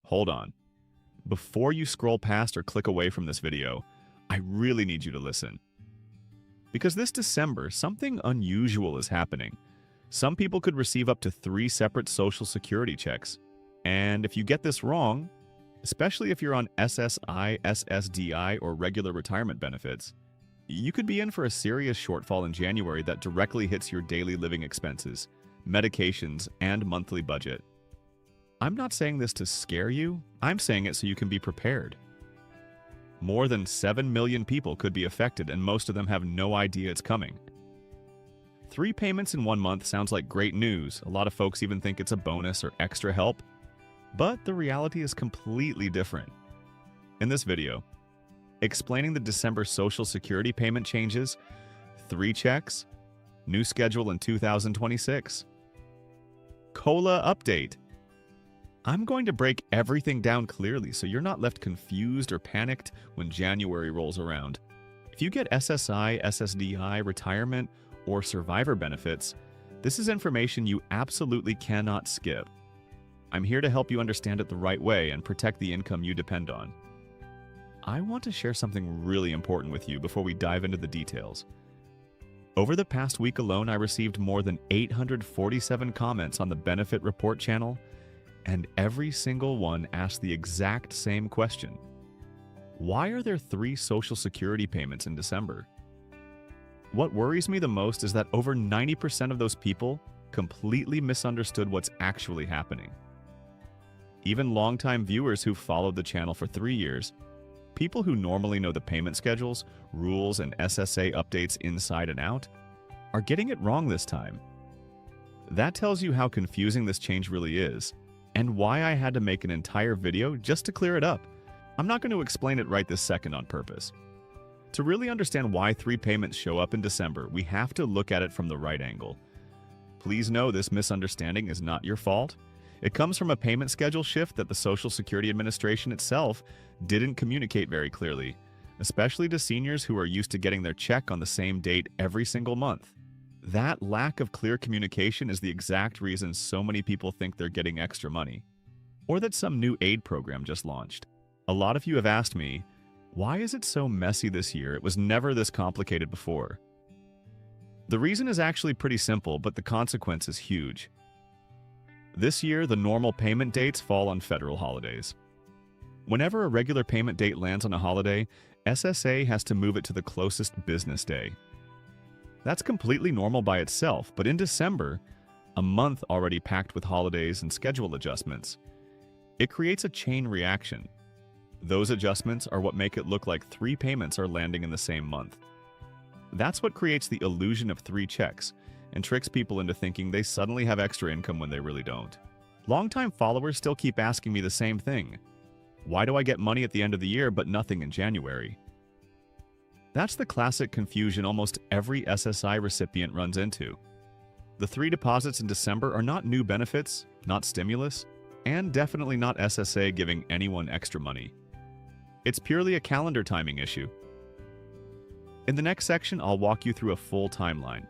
hold on. Before you scroll past or click away from this video, I really need you to listen. Because this December, something unusual is happening. Some people could receive up to 3 separate Social Security checks. And if you get this wrong, especially if you're on SSI, SSDI, or regular retirement benefits, you could be in for a serious shortfall in January that directly hits your daily living expenses, medications, and monthly budget. I'm not saying this to scare you, I'm saying it so you can be prepared. More than 7 million people could be affected, and most of them have no idea it's coming. 3 payments in 1 month sounds like great news. A lot of folks even think it's a bonus or extra help. But the reality is completely different. In this video, explaining the December Social Security payment changes, 3 checks, new schedule in 2026. COLA update. I'm going to break everything down clearly so you're not left confused or panicked when January rolls around. If you get SSI, SSDI, retirement, or survivor benefits, this is information you absolutely cannot skip. I'm here to help you understand it the right way and protect the income you depend on. I want to share something really important with you before we dive into the details. Over the past week alone, I received more than 847 comments on the Benefit Report channel, and every single one asked the exact same question. Why are there 3 Social Security payments in December? What worries me the most is that over 90% of those people completely misunderstood what's actually happening. Even longtime viewers who followed the channel for 3 years, people who normally know the payment schedules, rules, and SSA updates inside and out, are getting it wrong this time. That tells you how confusing this change really is, and why I had to make an entire video just to clear it up. I'm not going to explain it right this second on purpose. To really understand why 3 payments show up in December, we have to look at it from the right angle. Please know this misunderstanding is not your fault. It comes from a payment schedule shift that the Social Security Administration itself didn't communicate very clearly, especially to seniors who are used to getting their check on the same date every single month. That lack of clear communication is the exact reason so many people think they're getting extra money, or that some new aid program just launched. A lot of you have asked me, why is it so messy this year? It was never this complicated before. The reason is actually pretty simple, but the consequence is huge. This year, the normal payment dates fall on federal holidays. Whenever a regular payment date lands on a holiday, SSA has to move it to the closest business day. That's completely normal by itself, but in December, a month already packed with holidays and schedule adjustments, it creates a chain reaction. Those adjustments are what make it look like 3 payments are landing in the same month. That's what creates the illusion of 3 checks and tricks people into thinking they suddenly have extra income when they really don't. Longtime followers still keep asking me the same thing. Why do I get money at the end of the year but nothing in January? That's the classic confusion almost every SSI recipient runs into. The 3 deposits in December are not new benefits, not stimulus, and definitely not SSA giving anyone extra money. It's purely a calendar timing issue. In the next section, I'll walk you through a full timeline,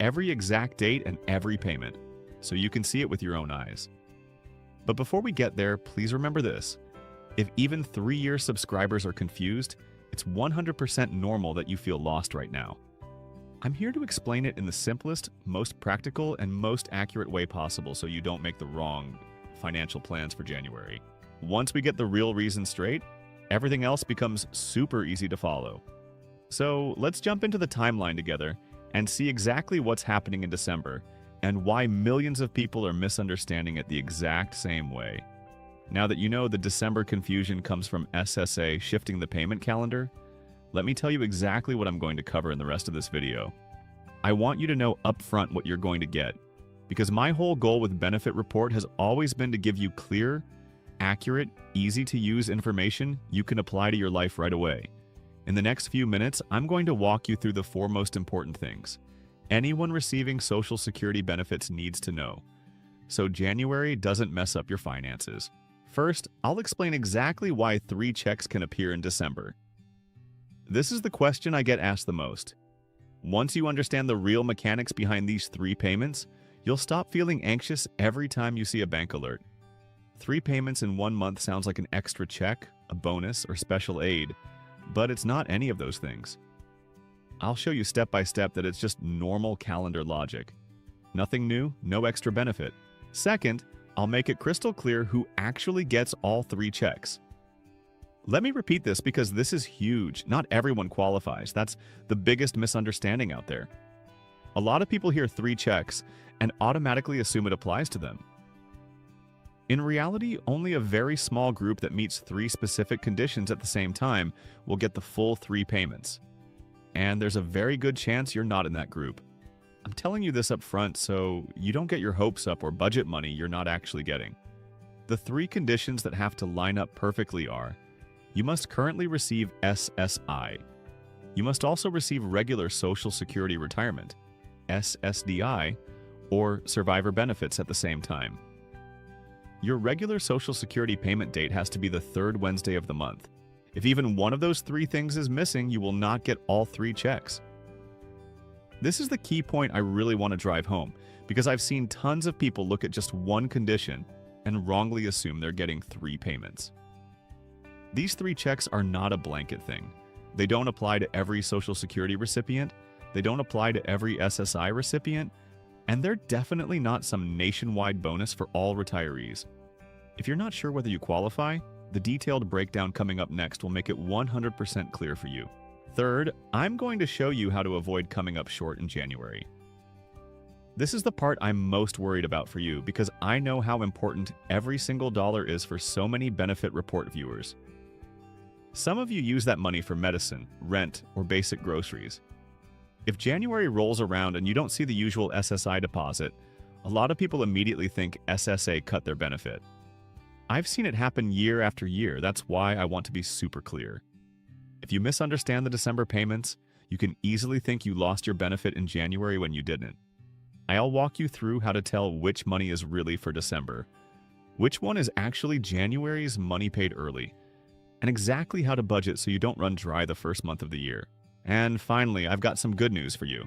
every exact date and every payment, so you can see it with your own eyes. But before we get there, please remember this. If even 3-year subscribers are confused, it's 100% normal that you feel lost right now. I'm here to explain it in the simplest, most practical, and most accurate way possible so you don't make the wrong financial plans for January. Once we get the real reason straight, everything else becomes super easy to follow. So let's jump into the timeline together and see exactly what's happening in December and why millions of people are misunderstanding it the exact same way. Now that you know the December confusion comes from SSA shifting the payment calendar, let me tell you exactly what I'm going to cover in the rest of this video. I want you to know upfront what you're going to get, because my whole goal with Benefit Report has always been to give you clear, accurate, easy-to-use information you can apply to your life right away. In the next few minutes, I'm going to walk you through the 4 most important things anyone receiving Social Security benefits needs to know, so January doesn't mess up your finances. First, I'll explain exactly why 3 checks can appear in December. This is the question I get asked the most. Once you understand the real mechanics behind these 3 payments, you'll stop feeling anxious every time you see a bank alert. 3 payments in 1 month sounds like an extra check, a bonus, or special aid, but it's not any of those things. I'll show you step by step that it's just normal calendar logic. Nothing new, no extra benefit. Second, I'll make it crystal clear who actually gets all 3 checks. Let me repeat this because this is huge. Not everyone qualifies. That's the biggest misunderstanding out there. A lot of people hear 3 checks and automatically assume it applies to them. In reality, only a very small group that meets 3 specific conditions at the same time will get the full 3 payments. And there's a very good chance you're not in that group. I'm telling you this up front so you don't get your hopes up or budget money you're not actually getting. The 3 conditions that have to line up perfectly are: you must currently receive SSI. You must also receive regular Social Security retirement, SSDI, or survivor benefits at the same time. Your regular Social Security payment date has to be the 3rd Wednesday of the month. If even one of those 3 things is missing, you will not get all 3 checks. This is the key point I really want to drive home, because I've seen tons of people look at just one condition and wrongly assume they're getting 3 payments. These 3 checks are not a blanket thing. They don't apply to every Social Security recipient, they don't apply to every SSI recipient, and they're definitely not some nationwide bonus for all retirees. If you're not sure whether you qualify, the detailed breakdown coming up next will make it 100% clear for you. Third, I'm going to show you how to avoid coming up short in January. This is the part I'm most worried about for you because I know how important every single dollar is for so many benefit report viewers. Some of you use that money for medicine, rent, or basic groceries. If January rolls around and you don't see the usual SSI deposit, a lot of people immediately think SSA cut their benefit. I've seen it happen year after year. That's why I want to be super clear. If you misunderstand the December payments, you can easily think you lost your benefit in January when you didn't. I'll walk you through how to tell which money is really for December, which one is actually January's money paid early, and exactly how to budget so you don't run dry the first month of the year. And finally, I've got some good news for you.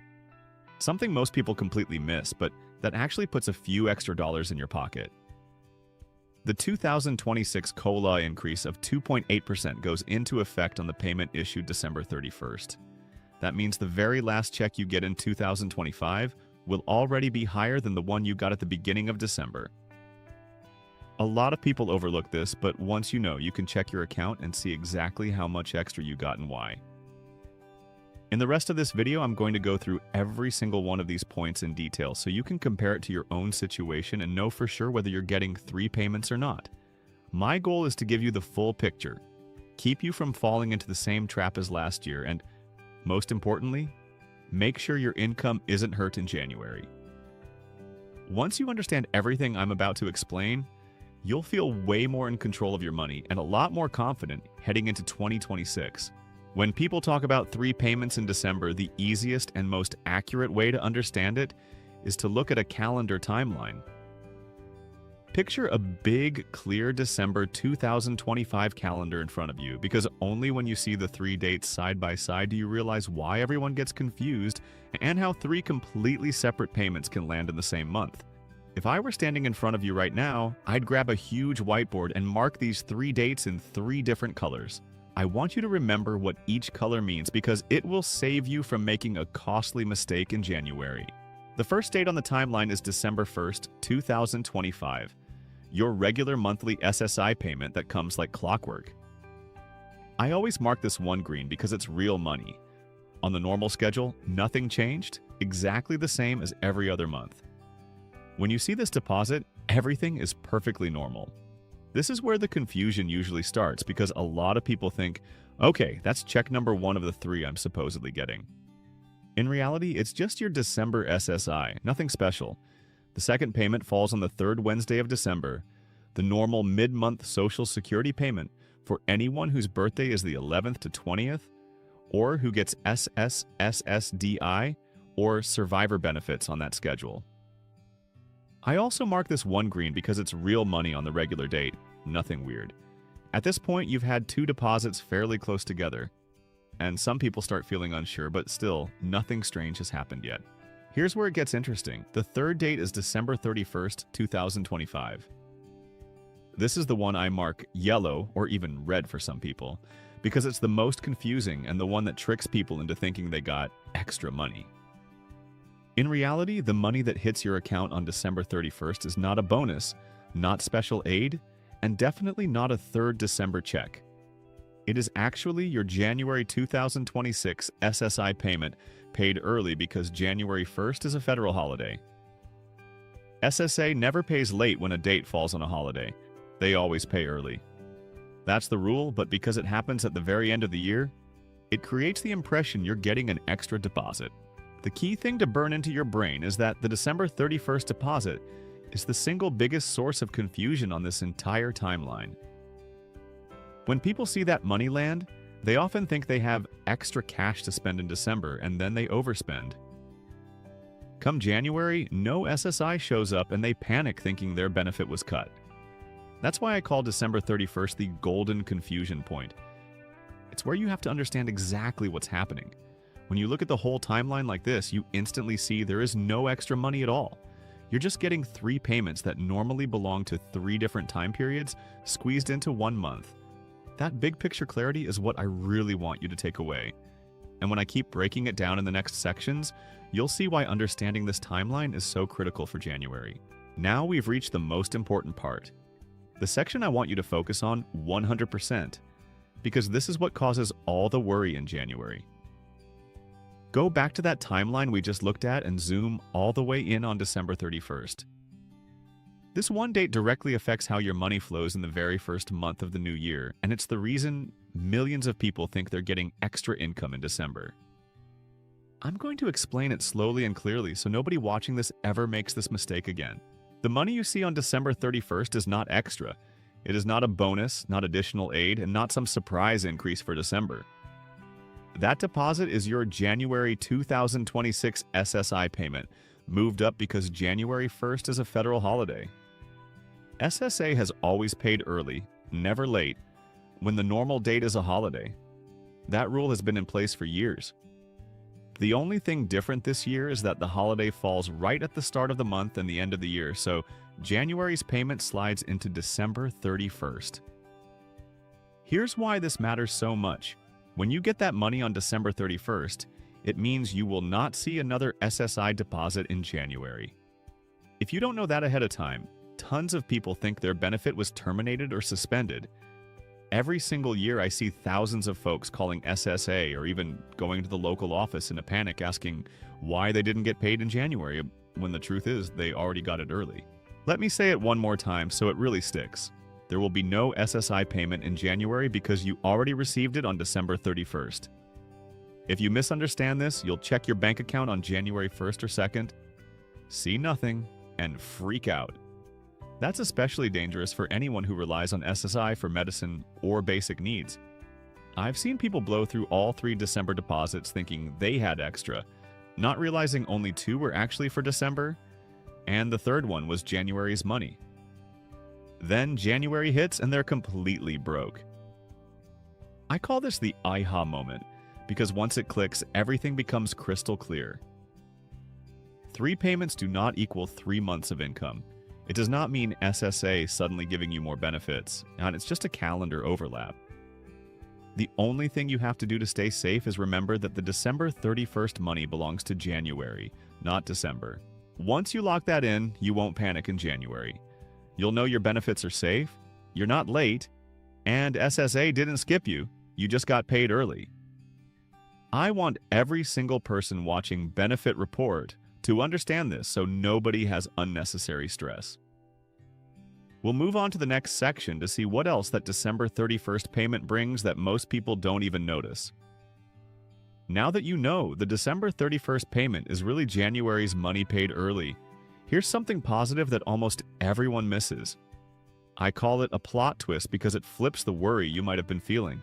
Something most people completely miss, but that actually puts a few extra dollars in your pocket. The 2026 COLA increase of 2.8% goes into effect on the payment issued December 31st. That means the very last check you get in 2025 will already be higher than the one you got at the beginning of December. A lot of people overlook this, but once you know, you can check your account and see exactly how much extra you got and why. In the rest of this video, I'm going to go through every single one of these points in detail so you can compare it to your own situation and know for sure whether you're getting 3 payments or not. My goal is to give you the full picture, keep you from falling into the same trap as last year, and most importantly, make sure your income isn't hurt in January. Once you understand everything I'm about to explain, you'll feel way more in control of your money and a lot more confident heading into 2026. When people talk about 3 payments in December, the easiest and most accurate way to understand it is to look at a calendar timeline. Picture a big, clear December 2025 calendar in front of you, because only when you see the 3 dates side by side do you realize why everyone gets confused and how 3 completely separate payments can land in the same month. If I were standing in front of you right now, I'd grab a huge whiteboard and mark these 3 dates in 3 different colors. I want you to remember what each color means because it will save you from making a costly mistake in January. The first date on the timeline is December 1st, 2025, your regular monthly SSI payment that comes like clockwork. I always mark this one green because it's real money. On the normal schedule, nothing changed, exactly the same as every other month. When you see this deposit, everything is perfectly normal. This is where the confusion usually starts because a lot of people think, okay, that's check number 1 of the 3 I'm supposedly getting. In reality, it's just your December SSI, nothing special. The second payment falls on the 3rd Wednesday of December, the normal mid-month Social Security payment for anyone whose birthday is the 11th to 20th, or who gets SSDI or survivor benefits on that schedule. I also mark this one green because it's real money on the regular date, nothing weird. At this point, you've had 2 deposits fairly close together, and some people start feeling unsure, but still, nothing strange has happened yet. Here's where it gets interesting. The 3rd date is December 31st, 2025. This is the one I mark yellow or even red for some people, because it's the most confusing and the one that tricks people into thinking they got extra money. In reality, the money that hits your account on December 31st is not a bonus, not special aid, and definitely not a third December check. It is actually your January 2026 SSI payment paid early because January 1st is a federal holiday. SSA never pays late when a date falls on a holiday. They always pay early. That's the rule, but because it happens at the very end of the year, it creates the impression you're getting an extra deposit. The key thing to burn into your brain is that the December 31st deposit is the single biggest source of confusion on this entire timeline. When people see that money land, they often think they have extra cash to spend in December and then they overspend. Come January, no SSI shows up and they panic thinking their benefit was cut. That's why I call December 31st the golden confusion point. It's where you have to understand exactly what's happening. When you look at the whole timeline like this, you instantly see there is no extra money at all. You're just getting 3 payments that normally belong to 3 different time periods squeezed into 1 month. That big picture clarity is what I really want you to take away. And when I keep breaking it down in the next sections, you'll see why understanding this timeline is so critical for January. Now we've reached the most important part. The section I want you to focus on 100%, because this is what causes all the worry in January. Go back to that timeline we just looked at and zoom all the way in on December 31st. This one date directly affects how your money flows in the very first month of the new year, and it's the reason millions of people think they're getting extra income in December. I'm going to explain it slowly and clearly so nobody watching this ever makes this mistake again. The money you see on December 31st is not extra. It is not a bonus, not additional aid, and not some surprise increase for December. That deposit is your January 2026 SSI payment, moved up because January 1st is a federal holiday. SSA has always paid early, never late, when the normal date is a holiday. That rule has been in place for years. The only thing different this year is that the holiday falls right at the start of the month and the end of the year, so January's payment slides into December 31st. Here's why this matters so much. When you get that money on December 31st, it means you will not see another SSI deposit in January. If you don't know that ahead of time, tons of people think their benefit was terminated or suspended. Every single year I see thousands of folks calling SSA or even going to the local office in a panic asking why they didn't get paid in January, when the truth is they already got it early. Let me say it one more time so it really sticks. There will be no SSI payment in January because you already received it on December 31st. If you misunderstand this, you'll check your bank account on January 1st or 2nd, see nothing, and freak out. That's especially dangerous for anyone who relies on SSI for medicine or basic needs. I've seen people blow through all 3 December deposits thinking they had extra, not realizing only 2 were actually for December, and the third one was January's money. Then January hits and they're completely broke. I call this the aha moment, because once it clicks, everything becomes crystal clear. 3 payments do not equal 3 months of income. It does not mean SSA suddenly giving you more benefits, and it's just a calendar overlap. The only thing you have to do to stay safe is remember that the December 31st money belongs to January, not December. Once you lock that in, you won't panic in January. You'll know your benefits are safe, you're not late, and SSA didn't skip you, you just got paid early. I want every single person watching Benefit Report to understand this so nobody has unnecessary stress. We'll move on to the next section to see what else that December 31st payment brings that most people don't even notice. Now that you know the December 31st payment is really January's money paid early, here's something positive that almost everyone misses. I call it a plot twist because it flips the worry you might have been feeling.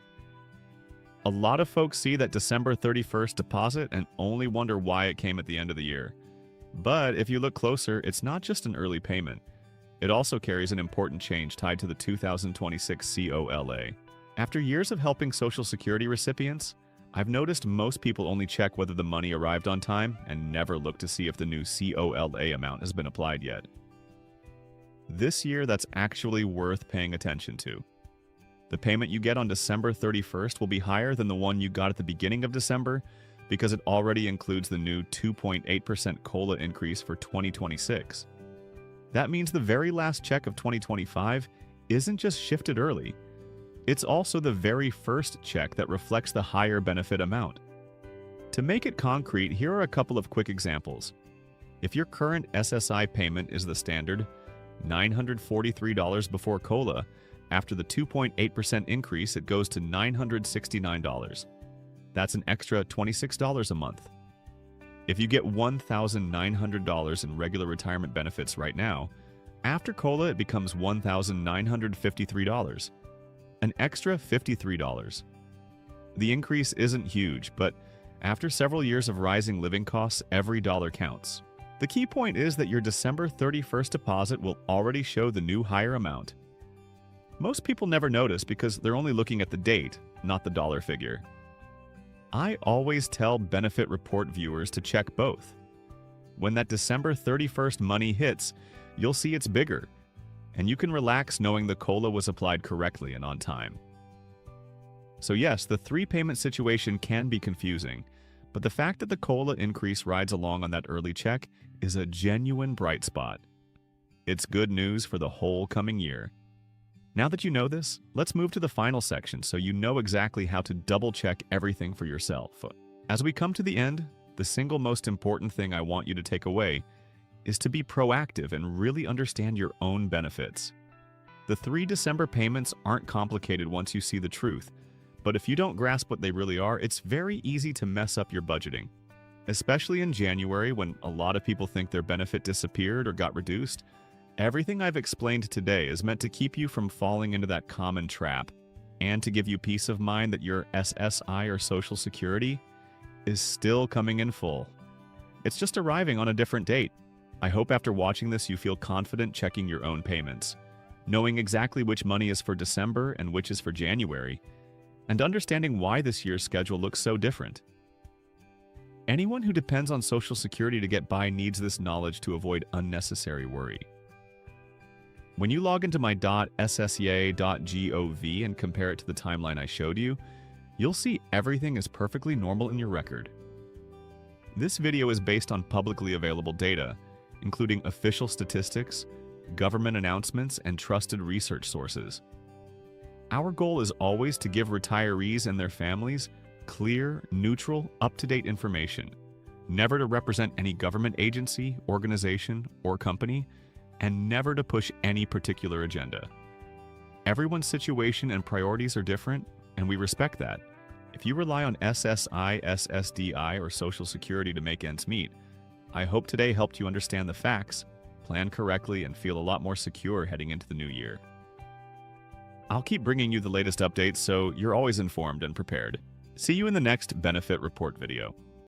A lot of folks see that December 31st deposit and only wonder why it came at the end of the year. But if you look closer, it's not just an early payment. It also carries an important change tied to the 2026 COLA. After years of helping Social Security recipients, I've noticed most people only check whether the money arrived on time and never look to see if the new COLA amount has been applied yet. This year, that's actually worth paying attention to. The payment you get on December 31st will be higher than the one you got at the beginning of December because it already includes the new 2.8% COLA increase for 2026. That means the very last check of 2025 isn't just shifted early. It's also the very first check that reflects the higher benefit amount. To make it concrete, here are a couple of quick examples. If your current SSI payment is the standard $943 before COLA, after the 2.8% increase, it goes to $969. That's an extra $26 a month. If you get $1,900 in regular retirement benefits right now, after COLA it becomes $1,953, an extra $53. The increase isn't huge, but after several years of rising living costs, every dollar counts. The key point is that your December 31st deposit will already show the new higher amount. Most people never notice because they're only looking at the date, not the dollar figure. I always tell benefit report viewers to check both. When that December 31st money hits, you'll see it's bigger, and you can relax knowing the COLA was applied correctly and on time. So yes, the three-payment situation can be confusing, but the fact that the COLA increase rides along on that early check is a genuine bright spot. It's good news for the whole coming year. Now that you know this, let's move to the final section so you know exactly how to double-check everything for yourself. As we come to the end, the single most important thing I want you to take away is to be proactive and really understand your own benefits. The 3 December payments aren't complicated once you see the truth, but if you don't grasp what they really are, it's very easy to mess up your budgeting. Especially in January when a lot of people think their benefit disappeared or got reduced. Everything I've explained today is meant to keep you from falling into that common trap and to give you peace of mind that your SSI or Social Security is still coming in full. It's just arriving on a different date. I hope after watching this you feel confident checking your own payments, knowing exactly which money is for December and which is for January, and understanding why this year's schedule looks so different. Anyone who depends on Social Security to get by needs this knowledge to avoid unnecessary worry. When you log into my .ssya.gov and compare it to the timeline I showed you, you'll see everything is perfectly normal in your record. This video is based on publicly available data, including official statistics, government announcements, and trusted research sources. Our goal is always to give retirees and their families clear, neutral, up-to-date information, never to represent any government agency, organization, or company, and never to push any particular agenda. Everyone's situation and priorities are different, and we respect that. If you rely on SSI, SSDI, or Social Security to make ends meet, I hope today helped you understand the facts, plan correctly, and feel a lot more secure heading into the new year. I'll keep bringing you the latest updates so you're always informed and prepared. See you in the next Benefit Report video.